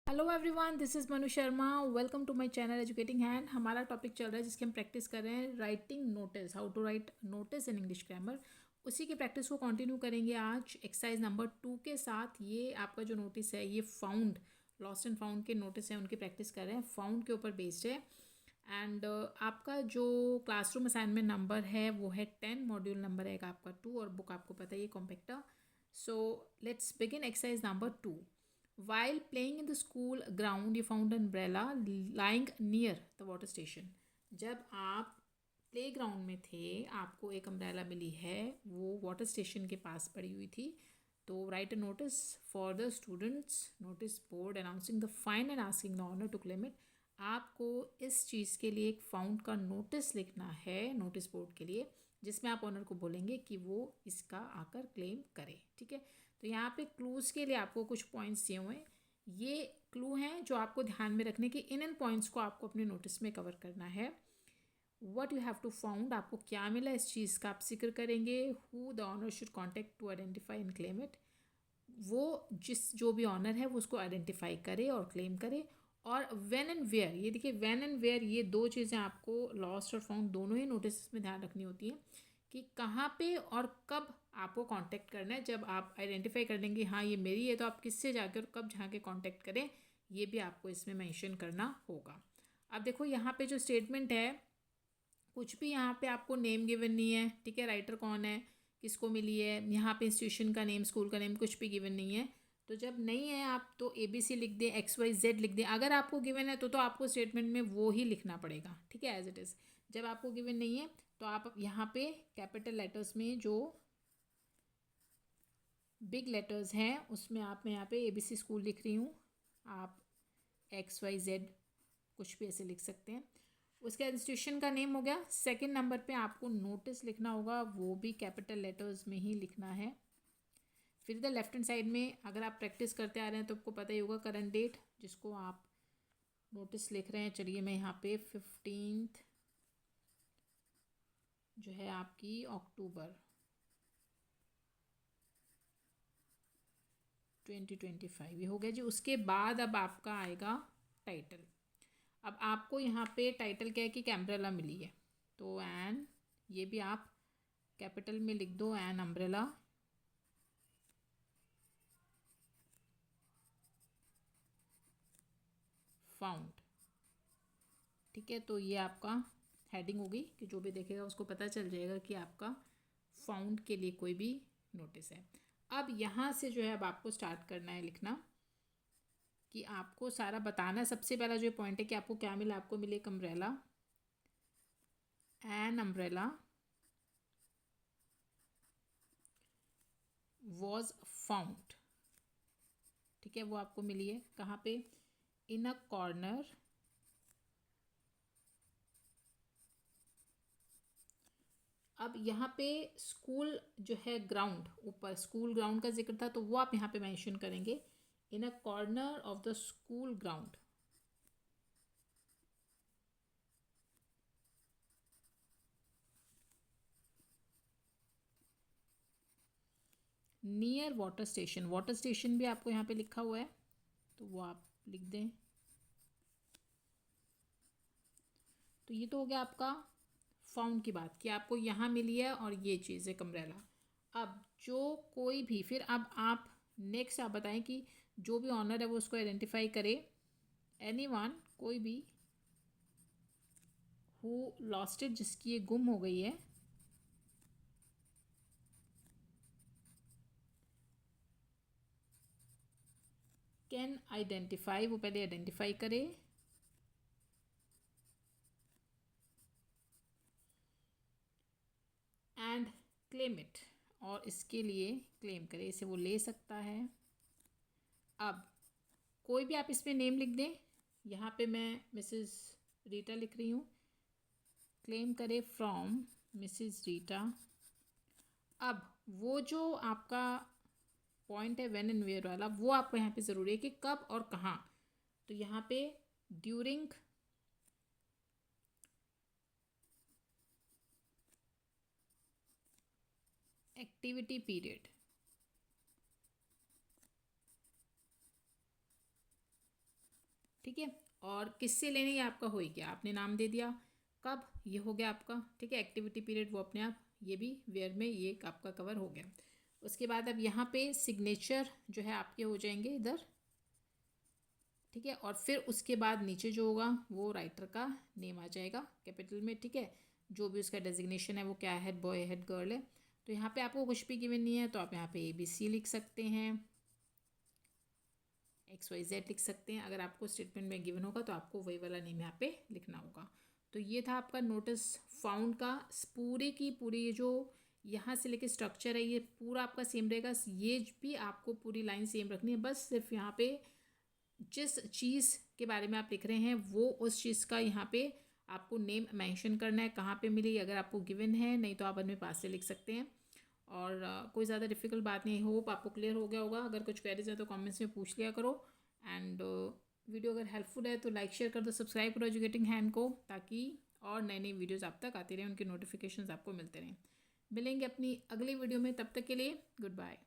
Hello everyone, this is Manu Sharma. Welcome to my channel educating hand. हमारा टॉपिक चल रहा है जिसके हम प्रैक्टिस कर रहे हैं writing notice, how to write notice in English grammar. उसी की प्रैक्टिस को कंटिन्यू करेंगे आज एक्सरसाइज नंबर 2 के साथ। ये आपका जो नोटिस है ये फाउंड, लॉस्ट एंड फाउंड के नोटिस हैं, उनकी प्रैक्टिस कर रहे हैं। फाउंड के ऊपर बेस्ड है। एंड आपका जो क्लासरूम असाइनमेंट नंबर है वो है 10, मॉड्यूल नंबर है आपका 2 और बुक आपको पता है ये कॉम्पेक्टा। So let's begin exercise number 2। While playing in the school ground, you found an umbrella lying near the water station. जब आप प्ले ग्राउंड में थे आपको एक अम्ब्रेला मिली है, वो वाटर स्टेशन के पास पड़ी हुई थी। तो write a notice for the students notice board announcing the fine and asking the owner to claim it. आपको इस चीज़ के लिए एक फाउंड का नोटिस लिखना है नोटिस बोर्ड के लिए, जिसमें आप ऑनर को बोलेंगे कि वो इसका आकर क्लेम करे। ठीक है, तो यहाँ पे क्लूज़ के लिए आपको कुछ पॉइंट्स दिए हुए हैं। ये क्लू हैं जो आपको ध्यान में रखने के, इन पॉइंट्स को आपको अपने नोटिस में कवर करना है। What you have to found, आपको क्या मिला इस चीज़ का आप जिक्र करेंगे। Who the owner should contact to identify and claim it, वो जो भी ऑनर है वो उसको आइडेंटिफाई करे और क्लेम करे। और व्हेन एंड वेयर, ये देखिए व्हेन एंड वेयर, ये दो चीज़ें आपको लॉस्ट और फाउंड दोनों ही नोटिस में ध्यान रखनी होती हैं कि कहाँ पे और कब आपको कांटेक्ट करना है। जब आप आइडेंटिफाई कर लेंगे हाँ ये मेरी है, तो आप किससे जाकर और कब जाके कांटेक्ट करें, ये भी आपको इसमें मेंशन करना होगा। अब देखो यहाँ पे जो स्टेटमेंट है, कुछ भी यहाँ पे आपको नेम गिवन नहीं है। ठीक है, राइटर कौन है, किसको मिली है, यहाँ पे इंस्टीट्यूशन का नेम, स्कूल का नेम कुछ भी गिवन नहीं है। तो जब नहीं है आप तो ABC लिख दें, XYZ लिख दें। अगर आपको गिवन है तो आपको स्टेटमेंट में वो ही लिखना पड़ेगा। ठीक है, एज इट इज़। जब आपको गिवन नहीं है तो आप यहाँ पे कैपिटल लेटर्स में जो बिग लेटर्स हैं उसमें मैं यहाँ पे ABC स्कूल लिख रही हूँ, आप XYZ कुछ भी ऐसे लिख सकते हैं। उसके इंस्टीट्यूशन का नेम हो गया। सेकंड नंबर पे आपको नोटिस लिखना होगा, वो भी कैपिटल लेटर्स में ही लिखना है। फिर इधर लेफ्ट हैंड साइड में अगर आप प्रैक्टिस करते आ रहे हैं तो आपको पता ही होगा करंट डेट, जिसको आप नोटिस लिख रहे हैं। चलिए मैं यहाँ पे 15 जो है आपकी अक्टूबर 2025 ये हो गया जी। उसके बाद अब आपका आएगा टाइटल। अब आपको यहाँ पे टाइटल क्या है कि कैम्ब्रेला मिली है, तो एन, ये भी आप कैपिटल में लिख दो, एन अम्ब्रेला फाउंड। ठीक है, तो ये आपका हेडिंग होगी कि जो भी देखेगा उसको पता चल जाएगा कि आपका फाउंड के लिए कोई भी नोटिस है। अब यहाँ से जो है अब आपको स्टार्ट करना है लिखना कि आपको सारा बताना है। सबसे पहला जो पॉइंट है कि आपको क्या मिला, आपको मिले एक umbrella, an umbrella was found. ठीक है, वो आपको मिली है कहाँ पे, इन अ कॉर्नर अब यहाँ पे स्कूल जो है ग्राउंड, ऊपर स्कूल ग्राउंड का जिक्र था तो वो आप यहाँ पे मेंशन करेंगे, in a corner of the school ground. Near water station, water station भी आपको यहाँ पे लिखा हुआ है तो वो आप लिख दें। तो ये तो हो गया आपका फाउंड की बात कि आपको यहाँ मिली है और ये चीज़ है अम्ब्रेला। अब जो कोई भी, फिर अब आप नेक्स्ट आप बताएं कि जो भी ऑनर है वो उसको आइडेंटिफाई करे। एनीवन, कोई भी, हु लॉस्ट इट, जिसकी ये गुम हो गई है, कैन आइडेंटिफाई, वो पहले आइडेंटिफाई करे, एंड क्लेम इट, और इसके लिए क्लेम करे, इसे वो ले सकता है। अब कोई भी आप इसमें नेम लिख दें, यहाँ पे मैं मिसेस रीटा लिख रही हूँ, क्लेम करे फ्रॉम मिसेस रीटा। अब वो जो आपका पॉइंट है व्हेन एंड वेयर वाला, वो आपको यहाँ पे ज़रूरी है कि कब और कहाँ। तो यहाँ पे ड्यूरिंग एक्टिविटी पीरियड, ठीक है। और किससे लेने ये आपका हो ही गया, आपने नाम दे दिया। कब, ये हो गया आपका, ठीक है। एक्टिविटी पीरियड वो अपने आप, ये भी वेयर में ये आपका कवर हो गया। उसके बाद अब यहाँ पे सिग्नेचर जो है आपके हो जाएंगे इधर, ठीक है। और फिर उसके बाद नीचे जो होगा वो राइटर का नेम आ जाएगा कैपिटल में, ठीक है। जो भी उसका डेजिग्नेशन है वो क्या है, बॉय हेड गर्ल है। तो यहाँ पे आपको कुछ भी गिवन नहीं है तो आप यहाँ पे ABC लिख सकते हैं, XYZ लिख सकते हैं। अगर आपको स्टेटमेंट में गिवन होगा तो आपको वही वाला नेम यहाँ पे लिखना होगा। तो ये था आपका नोटिस फाउंड का पूरे की पूरी, ये जो यहाँ से लेके स्ट्रक्चर है ये पूरा आपका सेम रहेगा। ये भी आपको पूरी लाइन सेम रखनी है, बस सिर्फ यहाँ पे जिस चीज़ के बारे में आप लिख रहे हैं वो उस चीज़ का यहाँ पे आपको नेम मेंशन करना है, कहाँ पे मिली, अगर आपको गिवन है, नहीं तो आप अपने पास से लिख सकते हैं। और कोई ज़्यादा डिफ़िकल्ट बात नहीं। होप आपको क्लियर हो गया होगा। अगर कुछ क्वेरीज है तो कमेंट्स में पूछ लिया करो। एंड वीडियो अगर हेल्पफुल है तो लाइक शेयर कर दो, सब्सक्राइब करो एजुकेटिंग हैंड को, ताकि और नई नई वीडियोज़ आप तक आती रहें, उनके नोटिफिकेशंस आपको मिलते रहें। मिलेंगे अपनी अगली वीडियो में, तब तक के लिए गुड बाय।